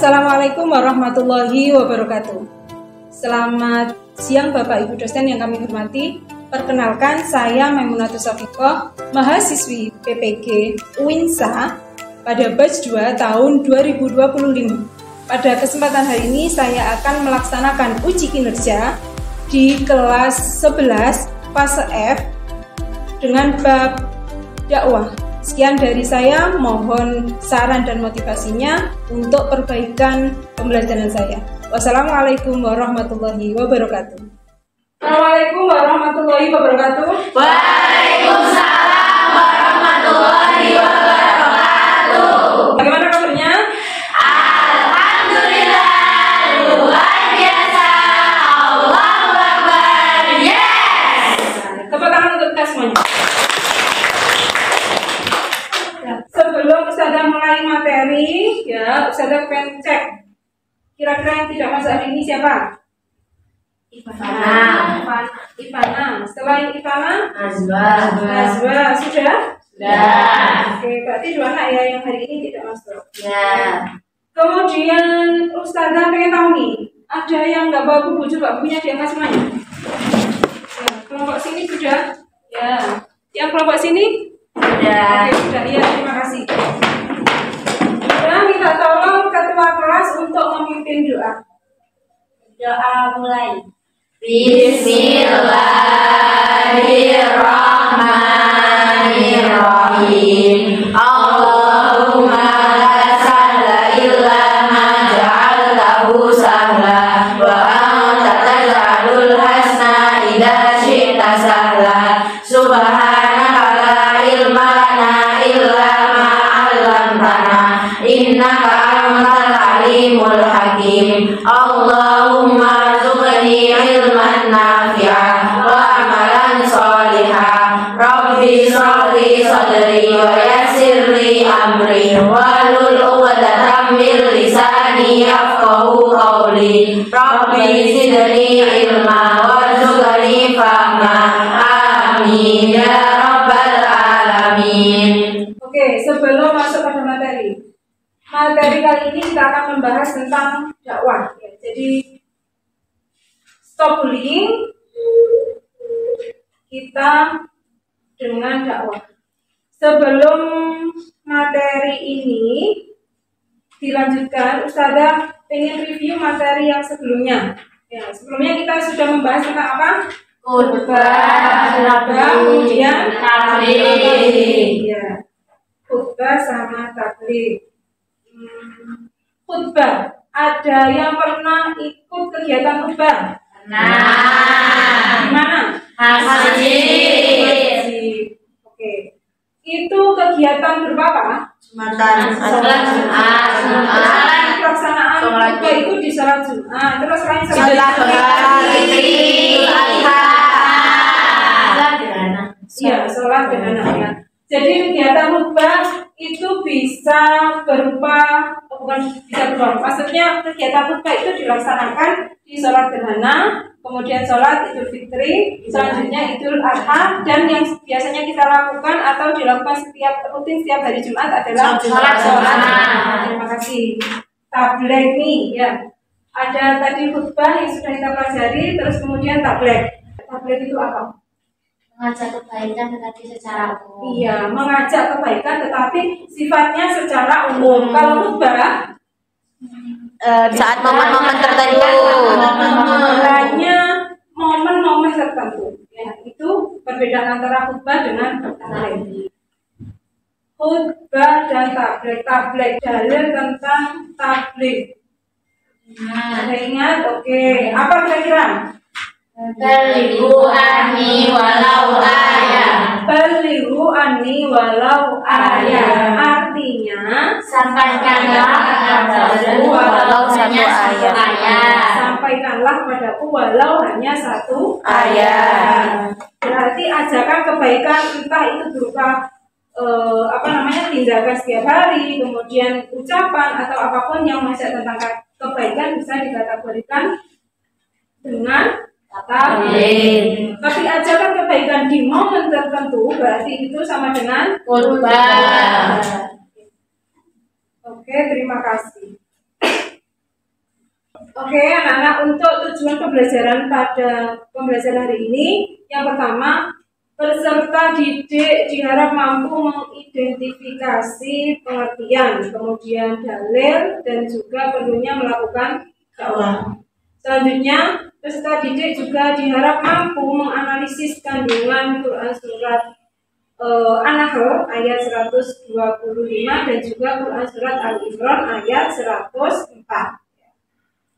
Assalamualaikum warahmatullahi wabarakatuh. Selamat siang Bapak Ibu dosen yang kami hormati. Perkenalkan, saya Maimunatus Shafiqah, mahasiswi PPG UINSA pada batch 2 tahun 2025. Pada kesempatan hari ini saya akan melaksanakan uji kinerja di kelas 11 fase F dengan bab dakwah. Sekian dari saya, mohon saran dan motivasinya untuk perbaikan pembelajaran saya. Wassalamualaikum warahmatullahi wabarakatuh. Assalamualaikum warahmatullahi wabarakatuh. Waalaikumsalam warahmatullahi wabarakatuh. Bagaimana kabarnya? Alhamdulillah, luar biasa. Allahu Akbar. Yes. Tepuk tangan untuk kita semuanya. Sebelum Ustazah mulai materi, Ustazah pengen cek kira-kira yang tidak masuk hari ini siapa? Ivana. Setelah Ivana, Nazwa. Sudah? Oke, berarti 2 anak ya yang hari ini tidak masuk. Ya. Kemudian Ustazah pengen tahu nih, ada yang nggak bawa buku, coba bukunya diangkat semuanya. Ya, kelompok sini sudah? Ya. Yang kelompok sini? Sudah. Oke, sudah. Iya, terima kasih. Sekarang minta tolong ketua kelas untuk memimpin doa. Doa mulai. Bismillahirrahmanirrahim. Allahumma la sahla illa ma ja'altahu sahla wa anta taj'alul hasna idza syi'ta sahla. Subhanaka la ilma lana illa ma 'allamtana innaka antal alimul hakim. Allahumma rzuqni ilman nafi'an wa amalan sholihan. Rabbi shrah li sadri wa yassir li amri wahlul 'uqdatam min lisani yafqahu qawli. Rabbi zidni ilma warzuqni fahma. Amin ya rabbal alamin. Oke, sebelum masuk pada materi kali ini kita akan membahas tentang dakwah. Ya, jadi stop bullying kita dengan dakwah. Sebelum materi ini dilanjutkan, Ustazah ingin review materi yang sebelumnya. Ya, sebelumnya kita sudah membahas tentang apa? Khutbah, kemudian tabligh. Ya, khutbah sama tabligh. Khutbah, ada yang pernah ikut kegiatan khutbah? Nah, Gimana? masjid. Oke. Itu kegiatan berupa apa? Jumatan, Sholat Jumat. Jumat. Pelaksanaan khutbah itu di sholat Jumat. Terus selain sholat Idul Adha. Iya, sholat gerhana ya. Jadi kegiatan khutbah itu bisa berupa, maksudnya kegiatan khutbah itu dilaksanakan di sholat gerhana, kemudian sholat Idul Fitri, selanjutnya Idul Adha, dan yang biasanya kita lakukan atau dilakukan rutin setiap hari Jumat adalah sholat. Terima kasih. Tabligh nih ya. Ada tadi khutbah yang sudah kita pelajari, terus kemudian tabligh. Tabligh itu apa? Mengajak kebaikan tetapi secara umum. Iya, mengajak kebaikan tetapi sifatnya secara umum. Kalau khutbah saat momen-momen tertentu, hanya momen-momen tertentu. Ya, itu perbedaan antara khutbah dengan tabligh. Khutbah dan tabligh. Tabligh, dalil tentang tabligh. Ada ingat? Oke. Apa kira-kira? Balighu anni walau ayat. Balighu anni walau ayat. Artinya Sampaikanlah kepadaku walau hanya satu ayat. sampaikanlah padaku walau hanya 1 ayat. Berarti ajakan kebaikan entah itu berupa tindakan setiap hari, kemudian ucapan atau apapun yang mengajak tentang kebaikan bisa dikategorikan dengan tabligh. Tapi ajakan kebaikan di momen tertentu berarti itu sama dengan khutbah. Oke, terima kasih. Oke, anak-anak, untuk tujuan pembelajaran pada pembelajaran hari ini, yang pertama, peserta didik diharap mampu mengidentifikasi pengertian, kemudian dalil, dan juga perlunya melakukan dakwah. Selanjutnya, peserta didik juga diharap mampu menganalisis kandungan Quran surat An-Nahl ayat 125 dan juga Quran surat Al-Imran ayat 104.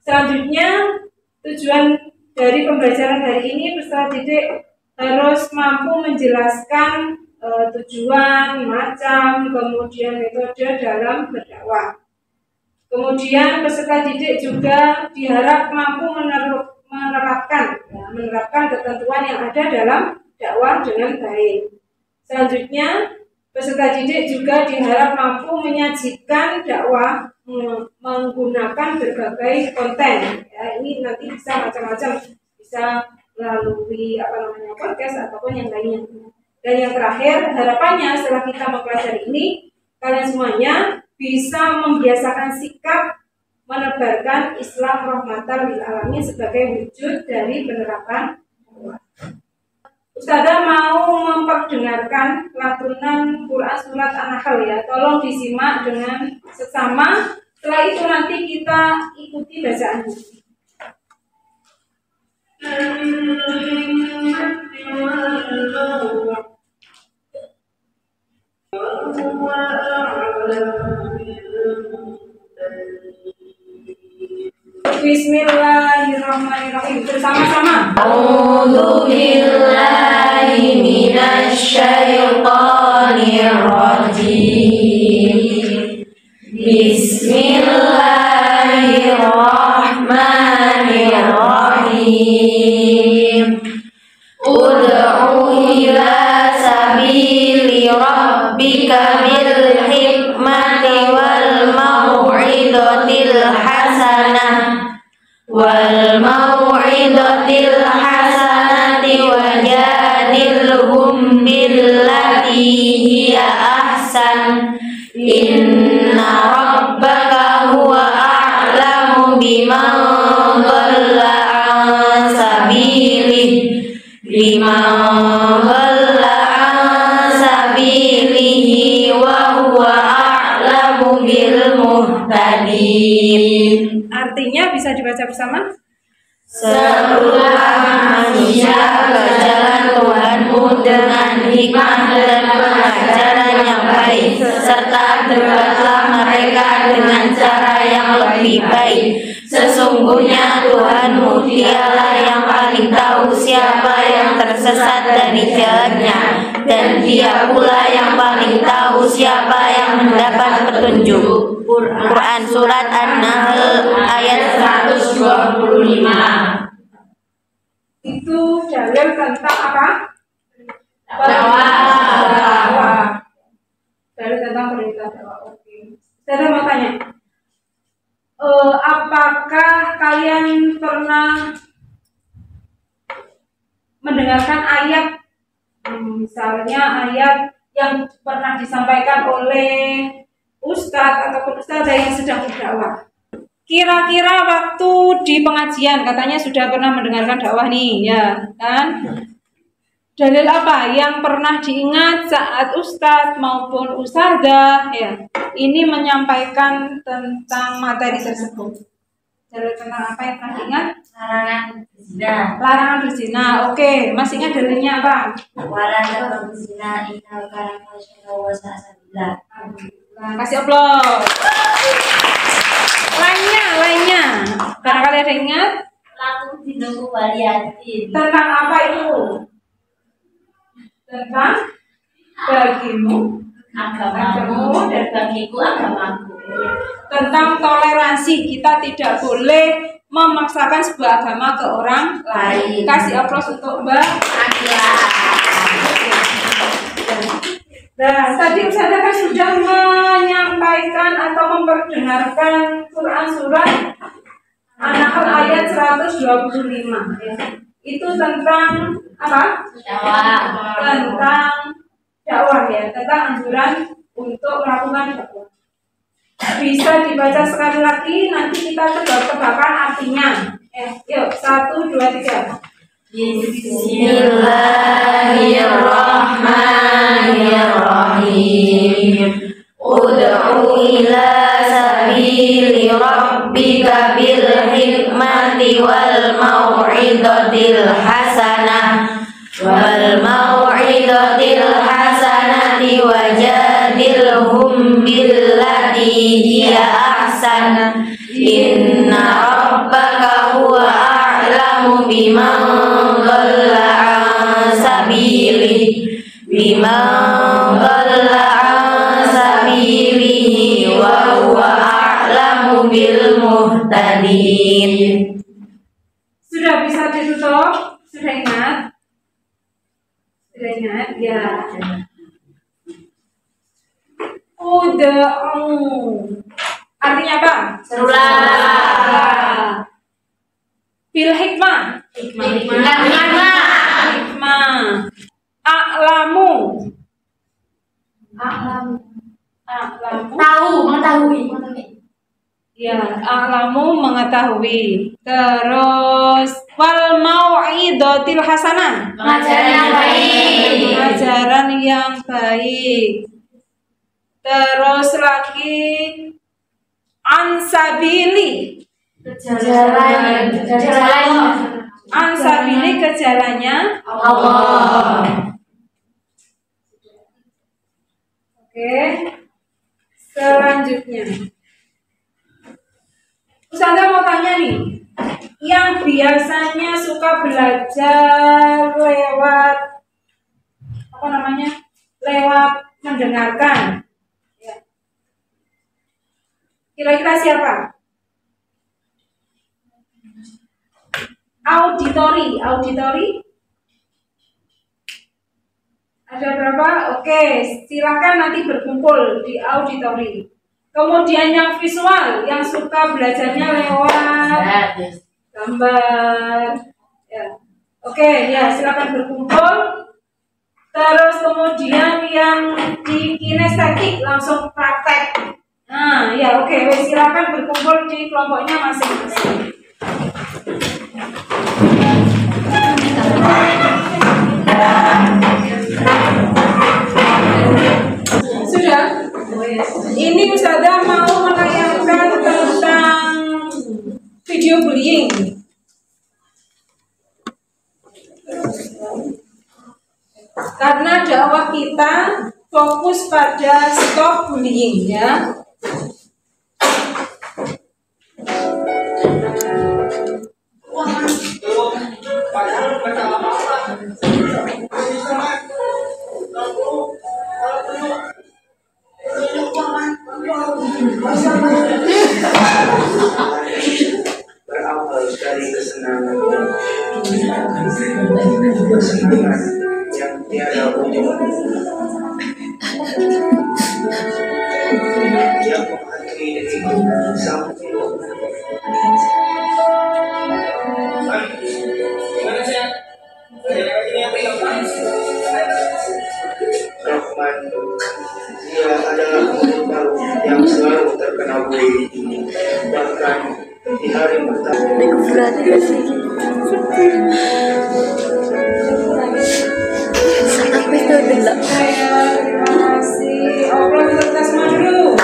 Selanjutnya, tujuan dari pembelajaran hari ini peserta didik harus mampu menjelaskan tujuan, macam, kemudian metode dalam berdakwah. Kemudian peserta didik juga diharap mampu menerapkan ketentuan yang ada dalam dakwah dengan baik. Selanjutnya, peserta didik juga diharap mampu menyajikan dakwah menggunakan berbagai konten. Ya, ini nanti bisa macam-macam, bisa melalui podcast ataupun yang lainnya. Dan yang terakhir, harapannya setelah kita mempelajari ini, kalian semuanya bisa membiasakan sikap menebarkan Islam rahmatan lil alamin sebagai wujud dari penerapan dakwah. Ustazah mau memperdengarkan lantunan Quran surat An-Nahl ya. Tolong disimak dengan seksama. Setelah itu nanti kita ikuti bacaannya. Bismillahirrahmanirrahim. Bersama-sama. A'udzu billahi minasy syaithanir rajim. Bismillahirrahmanirrahim. Ud'u ila sabili rabbika bil hikmati wal mau'izatil hasanah wajadilhum billati hiya ahsan inna rabbaka huwa a'lamu biman dhalla an sabilihi wa huwa a'lamu bil muhtadin. Artinya bisa dibaca bersama. Serulah manusia ke jalan Tuhanmu dengan hikmah dan pengajaran yang baik, serta dekatlah mereka dengan cara yang lebih baik. Sesungguhnya Tuhanmu dialah yang paling tahu siapa yang tersesat dari jalannya, dan Dia pula yang paling tahu siapa yang mendapat petunjuk. Quran surat An-Nahl ayat 125. Itu dalil tentang apa? Dakwah. Dalil tentang perintah dakwah. Oke. Saya mau tanya, apakah kalian pernah mendengarkan ayat, misalnya ayat yang pernah disampaikan oleh ustadz ataupun ustadzah yang sedang berdakwah? Kira-kira waktu di pengajian katanya sudah pernah mendengarkan dakwah nih, ya kan? Dalil apa yang pernah diingat saat ustadz maupun ustadzah ya ini menyampaikan tentang materi tersebut? Dalil tentang apa yang pernah diingat? Larangan berzina. Larangan berzina. Oke, masih ingat dalilnya apa? Wala taqrabu zina innahu kana fahisyan wa sa'a sabila. Nah, kasih aplaus. Lainnya. Barangkali ada yang ingat? Laku dinunggu waliyatin. Tentang apa itu? Tentang bagimu Agamamu dan bagiku agamaku. Tentang toleransi, kita tidak boleh memaksakan sebuah agama ke orang lain. Kasih aplaus untuk Mbak Akila. Nah, tadi Ustazah kan sudah menyampaikan atau memperdengarkan Quran surat An-Nahl ayat 125 ya. Itu tentang apa? Dakwah. Tentang dakwah ya, tentang anjuran untuk melakukan dakwah. Bisa dibaca sekali lagi, nanti kita tebak-tebakan artinya. Yuk, 1, 2, 3. Bismillahirrahmanirrahim. Ud'u ila sabili rabbika bil hikmati wal mau'izatil hasanah wajadilhum billati hiya ahsan. Inna rabbaka huwa a'lamu biman dhalla an sabilihi wa huwa a'lamu bil muhtadin. Sudah bisa ditutup? Sudah ingat? Sudah ingat? Ya. Ud'u. Artinya apa? Serulah. Bil hikmah. Hikmah. A'lamu. Mengetahui. Ya, a'lamu mengetahui. Terus wal mau'izatil hasanah. Pengajaran yang baik. Pengajaran yang baik. Terus lagi ansabili. Ansabili ke jalannya Allah. Oke. Selanjutnya, Ustazah mau tanya nih, yang biasanya suka belajar lewat apa namanya? Lewat mendengarkan. Ya. Kira-kira siapa? Auditori. Ada berapa? Oke, silakan nanti berkumpul di auditori. Kemudian yang visual, yang suka belajarnya lewat gambar. Ya. Oke, ya silakan berkumpul. Terus kemudian yang di kinestetik langsung praktek. Nah, ya oke, silakan berkumpul di kelompoknya masing-masing. Sudah? Ini Ustazah mau menayangkan tentang video bullying. Karena dakwah kita fokus pada stop bullying ya. Berawal dari kesenangan yang tiada ujung, yang menghantui diriku sampai Rahman. Dia adalah murid baru yang selalu terkena bullying. Bahkan di hari pertama Terima kasih. Obrol kertas dulu.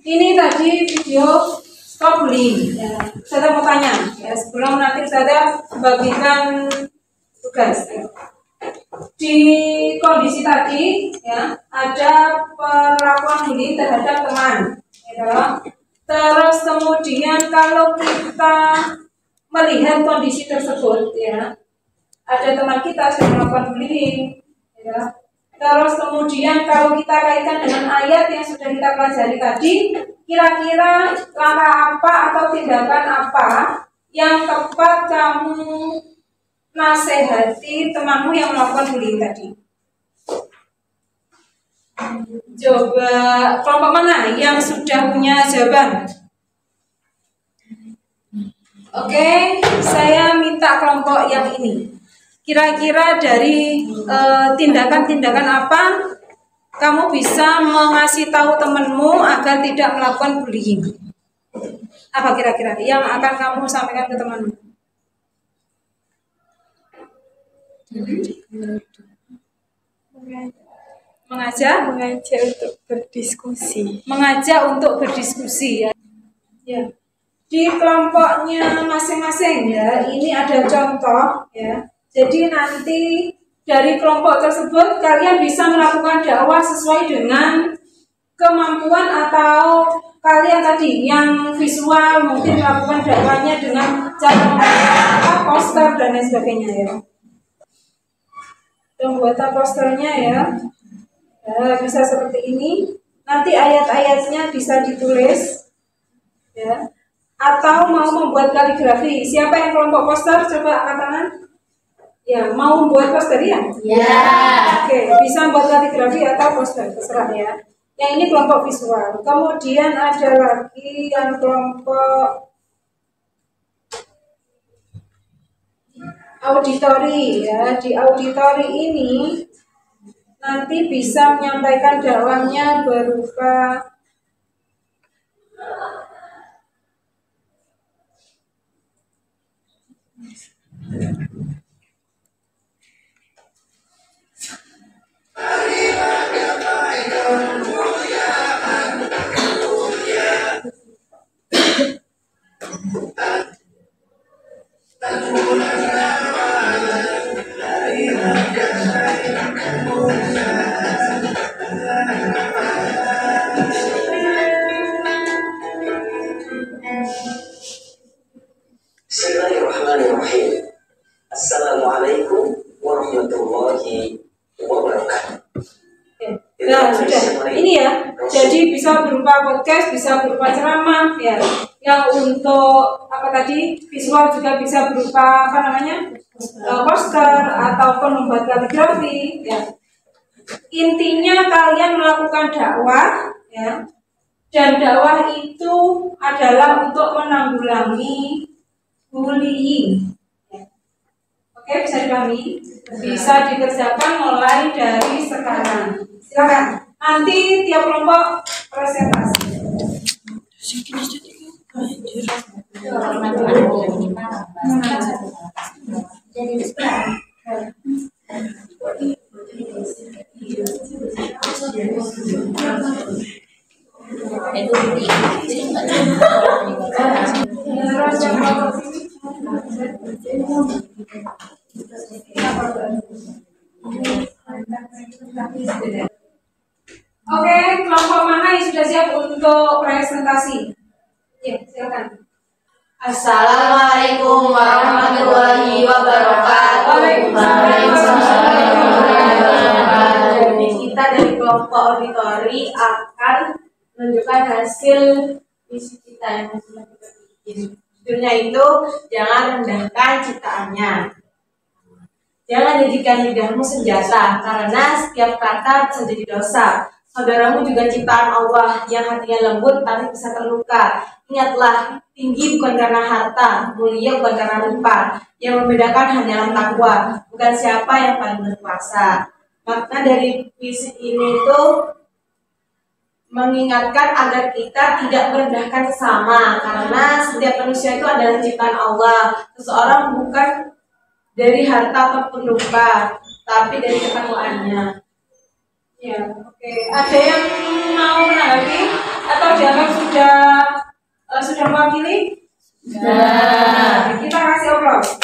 Ini tadi video stop bullying. Ya. Saya mau tanya, ya, sebelum nanti saya bagikan tugas. Ya. Di kondisi tadi, ya, ada perlakuan bullying terhadap teman. Ya. Terus kemudian kalau kita melihat kondisi tersebut, ya, ada teman kita yang melakukan bullying, ya. Terus kemudian kalau kita kaitkan dengan ayat yang sudah kita pelajari tadi, kira-kira langkah apa atau tindakan apa yang tepat kamu nasihati temanmu yang melakukan bullying tadi? Coba kelompok mana yang sudah punya jawaban? Oke, saya minta kelompok yang ini. Kira-kira dari tindakan-tindakan apa kamu bisa mengasih tahu temanmu agar tidak melakukan bullying? Apa kira-kira yang akan kamu sampaikan ke temanmu? Mengajak untuk berdiskusi. Mengajak untuk berdiskusi ya. Ya. Di kelompoknya masing-masing ya, ini ada contoh ya. Jadi nanti dari kelompok tersebut kalian bisa melakukan dakwah sesuai dengan kemampuan, atau kalian tadi yang visual mungkin melakukan dakwahnya dengan cara membuat poster dan lain sebagainya ya. Pembuatan posternya ya, bisa seperti ini. Nanti ayat-ayatnya bisa ditulis ya. Atau mau membuat kaligrafi. Siapa yang kelompok poster? Coba angkat tangan. Ya, mau membuat poster ya? Ya. Oke, bisa membuat kaligrafi atau poster, terserah ya. Yang ini kelompok visual. Kemudian ada lagi yang kelompok auditori ya. Di auditori ini nanti bisa menyampaikan dakwahnya berupa Bismillahirrahmanirrahim. Assalamualaikum warahmatullahi wabarakatuh. Nah, sudah. Ini ya. Jadi bisa berupa podcast, bisa berupa ceramah ya. Yang untuk apa tadi? Visual juga bisa berupa apa namanya? Poster ataupun membuat kaligrafi ya. Intinya kalian melakukan dakwah ya. Dan dakwah itu adalah untuk menanggulangi bullying. Oke, bisa dipahami? Bisa dikerjakan mulai dari sekarang. Silakan. Nanti tiap kelompok presentasi. Oke, kelompok mana yang sudah siap untuk presentasi? Ya, silakan. Assalamualaikum warahmatullahi wabarakatuh. Jadi kita dari kelompok auditori akan menunjukkan hasil misi kita yang sudah kita bikin. Judulnya itu jangan rendahkan ciptaannya. Jangan jadikan lidahmu senjata, karena setiap kata bisa jadi dosa. Saudaramu juga ciptaan Allah yang hatinya lembut tapi bisa terluka. Ingatlah, tinggi bukan karena harta, mulia bukan karena rupa. Yang membedakan hanyalah takwa, bukan siapa yang paling berkuasa. Makna dari visi ini itu mengingatkan agar kita tidak merendahkan sesama, karena setiap manusia itu adalah ciptaan Allah. Seseorang bukan dari harta ataupun rupa, tapi dari ketakwaannya. Ya, oke. Ada yang mau menanggapi atau dianggap sudah mewakili? Sudah. Kita kasih aplaus.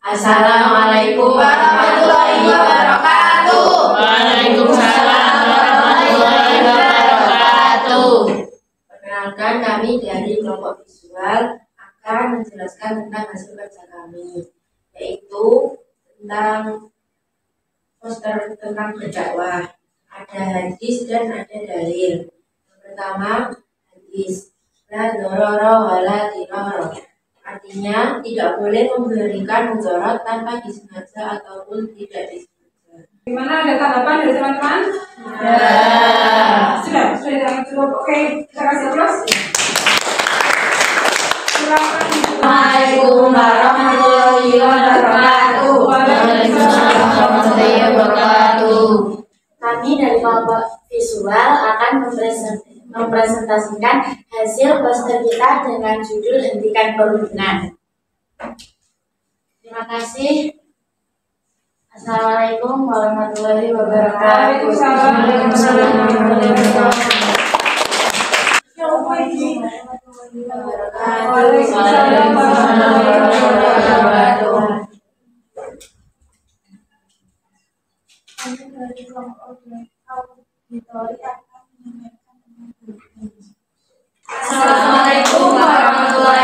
Assalamualaikum warahmatullahi wabarakatuh. Waalaikumsalam warahmatullahi wabarakatuh. Perkenalkan, kami dari kelompok visual akan menjelaskan tentang hasil kerja kami, yaitu tentang poster tentang berdakwah. Ada hadis dan ada dalil. Yang pertama, hadis la dororo wala diroro. Artinya tidak boleh memberikan mudarat tanpa disengaja ataupun tidak disengaja. Gimana, ada tanggapan dari teman-teman? Sudah cukup. Oke, kita kasih aplaus. Silakan. Assalamualaikum warahmatullahi wabarakatuh. Waalaikumsalam warahmatullahi wabarakatuh. kelompok visual akan mempresentasikan hasil poster kita dengan judul Hentikan Perundungan. Terima kasih. Assalamualaikum warahmatullahi wabarakatuh. Assalamualaikum warahmatullahi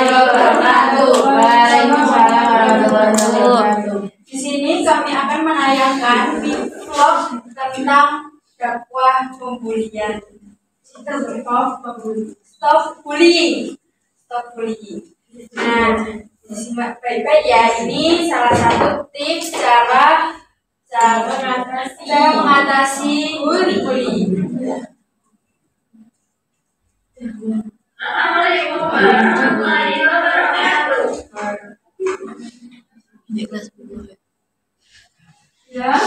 wabarakatuh. Waalaikumsalam warahmatullahi wabarakatuh. Di sini kami akan menayangkan vlog tentang dakwah pembulian. Stop bullying. Nah, disimak baik-baik ya. Ini salah satu tips cara mengatasi bullying. Assalamualaikum warahmatullahi wabarakatuh. Ya,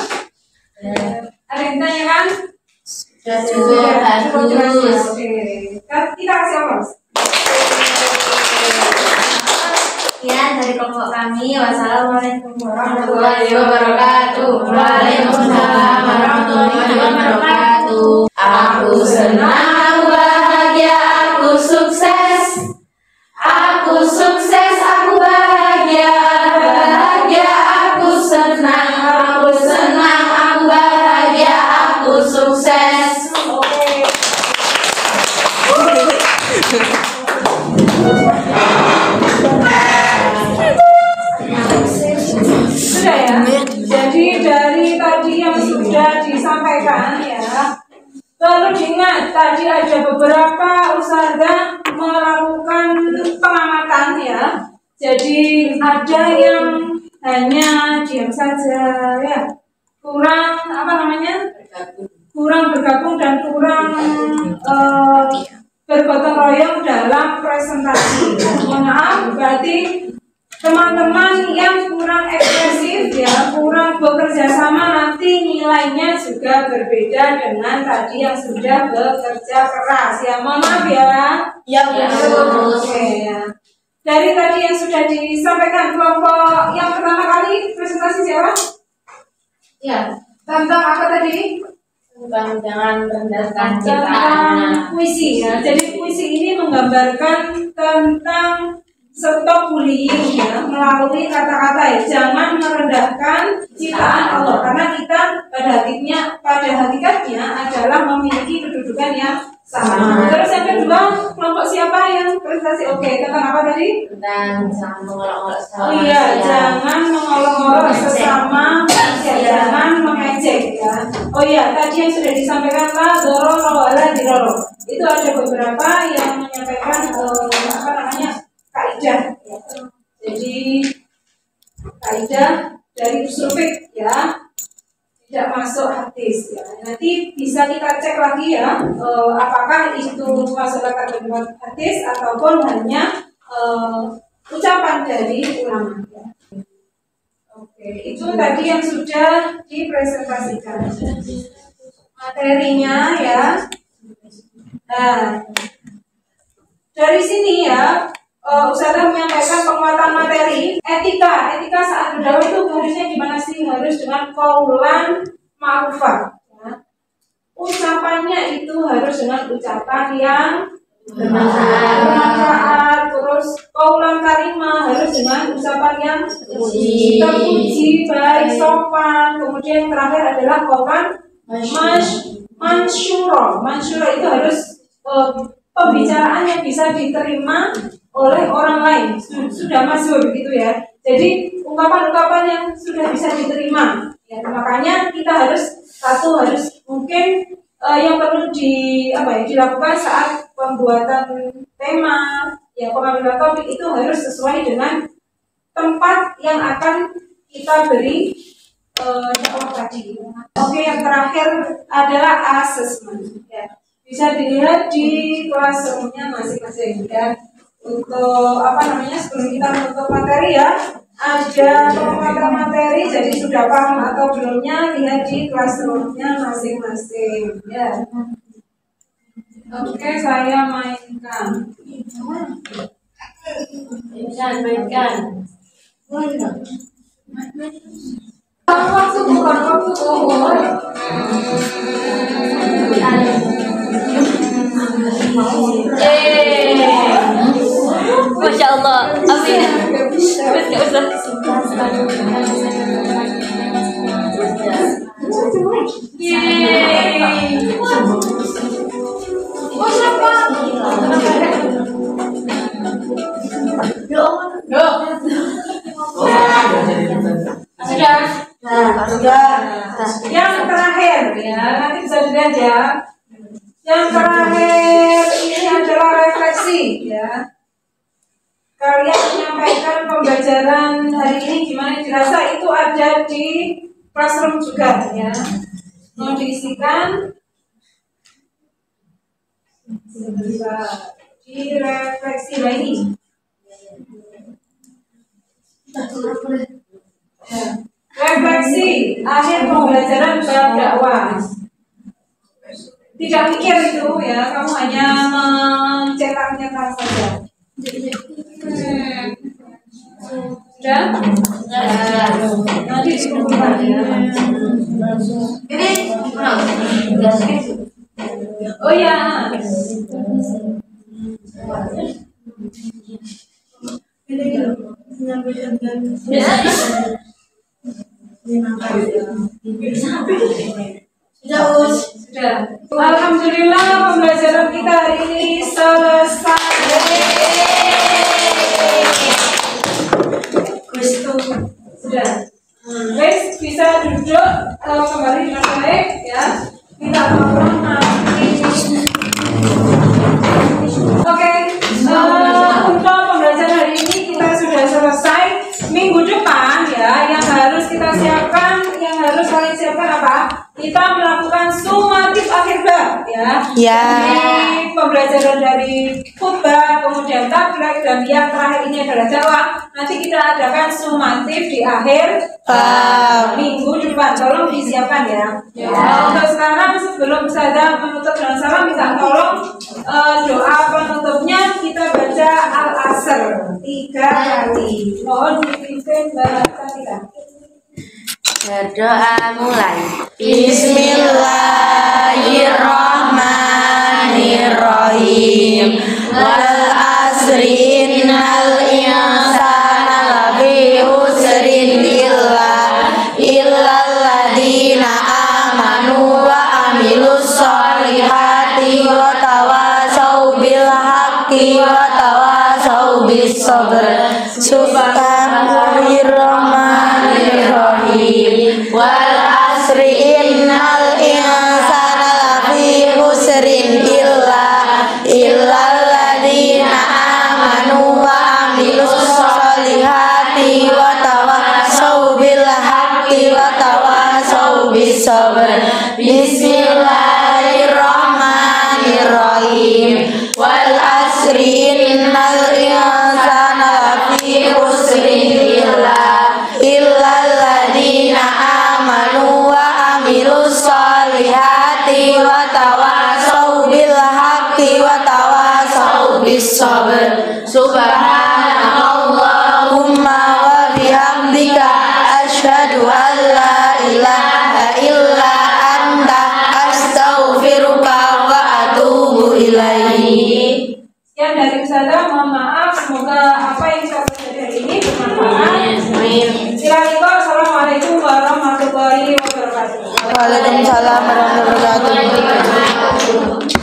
ada yang ditanyakan? Bagus. Kita kasih apa? Sekian dari kelompok kami. Wassalamualaikum Warahmatullahi wabarakatuh. Waalaikumsalam warahmatullahi wabarakatuh. Aku senang, aku bahagia, aku sukses. Aku sukses, aku bahagia, aku senang, aku bahagia, aku sukses. Sudah ya. Jadi dari tadi yang sudah disampaikan ya, perlu diingat tadi ada beberapa usaha melakukan pengamatan ya. Jadi ada yang hanya diam saja ya, kurang kurang bergabung dan kurang bergotong royong dalam presentasi. Mohon maaf, berarti teman-teman yang kurang ekspresif ya, kurang bekerja sama, nanti nilainya juga berbeda dengan tadi yang sudah bekerja keras ya. Mohon maaf ya. Ya, Oke ya. Dari tadi yang sudah disampaikan kelompok yang pertama kali presentasi siapa? Ya, tentang apa tadi? Tentang jangan rendahkan Tentang ciptaannya. puisi ya. Jadi puisi ini menggambarkan tentang stop bullying ya, melalui kata-kata ya. Jangan merendahkan ciptaan Allah, karena kita pada hakikatnya adalah memiliki kedudukan yang sama. Terus yang kedua, kelompok siapa yang presentasi? Oke, tentang apa tadi? Dan jangan mengolok-olok sesama Oh iya, manusia. jangan mengolok-olok sesama manusia, jangan mengejek ya. Oh iya, tadi yang sudah disampaikan lah, dorong wala diroro. Itu ada beberapa yang menyampaikan kaidah ya. Jadi kaidah dari usul fiqh ya, tidak masuk hadis ya. Nanti bisa kita cek lagi ya, apakah itu masuk kategori hadis ataupun hanya ucapan dari ulama ya. Oke, itu tadi yang sudah dipresentasikan materinya ya. Nah, dari sini ya, Ustazah menyampaikan penguatan materi etika saat berdakwah itu harusnya gimana sih? Harus dengan qaulan ma'rufah ya. Ucapannya itu harus dengan ucapan yang bermanfaat, terus qaulan karimah harus dengan ucapan yang terpuji, baik, sopan. Kemudian yang terakhir adalah qaulan mansyura itu harus pembicaraan yang bisa diterima oleh orang lain, sudah masyhur begitu ya. Jadi ungkapan-ungkapan yang sudah bisa diterima ya, makanya kita harus mungkin yang perlu dilakukan saat pembuatan tema ya, pengambilan topik itu harus sesuai dengan tempat yang akan kita beri dakwah tadi. Oke, yang terakhir adalah assessment ya. Bisa dilihat di kelasnya masing-masing ya. Untuk sebelum kita menutup materi ya, ada penguatan materi jadi sudah paham atau belumnya lihat di classroom-nya masing-masing ya. Oke, saya mainkan. Mainkan. Waktu bukan waktu Masya Allah. Amin. Sudah. Yang terakhir ya, nanti bisa dilihat ya. Yang terakhir ini adalah refleksi ya. Kalian menyampaikan pembelajaran hari ini gimana, dirasa itu ada di classroom juga ya. Mau diisikan bisa direfleksi lagi. Ya. Refleksi akhir pembelajaran bab dakwah. Tidak mikir itu ya, kamu hanya mencetak-cetak saja. Sudah? Nanti dikumpulkan ya. Oh ya. Sudah. Alhamdulillah pembelajaran kita hari ini selesai. Sudah. Guys, bisa duduk kembali dengan baik ya. Kita tolong nanti. Oke. Untuk pembelajaran hari ini kita sudah selesai. Minggu depan ya, yang harus kita siapkan, yang harus kalian siapkan apa? Kita melakukan sumatif akhir bab ya. Jadi pembelajaran dari khutbah, kemudian taklek, dan yang terakhir ini adalah dakwah. Nanti kita adakan sumatif di akhir minggu depan. Tolong disiapkan ya. Untuk sekarang sebelum saya menutup dengan salam, minta tolong doa penutupnya kita baca Al-Asr 3 kali. Mohon dipimpin Mbak Katika. Doa mulai. Bismillahirrahmanirrahim. Wal asri innal insana lafi khusrin illal ladzina amanu wa amilus solihati wa tawasau bil haqqi wa tawasau bis sabr. Bismillahirrahmanirrahim. Wal asri innal insana lafi khusrin illal ladzina amanu wa amilus solihati wa tawasau bil haqqi wa tawasau bis sabr. Bismillahirrahmanirrahim. Wal asri innal insana lafi khusrin illal ladzina amanu wa amilus solihati wa tawasau bil haqqi wa tawasau bis sabr. Subhanallahumma wa bihamdika asyhadu an la ilaha illa anta astaghfiruka wa atubu ilaihi. Sekian dari saya, mohon maaf, semoga apa yang saya pelajari hari ini bermanfaat.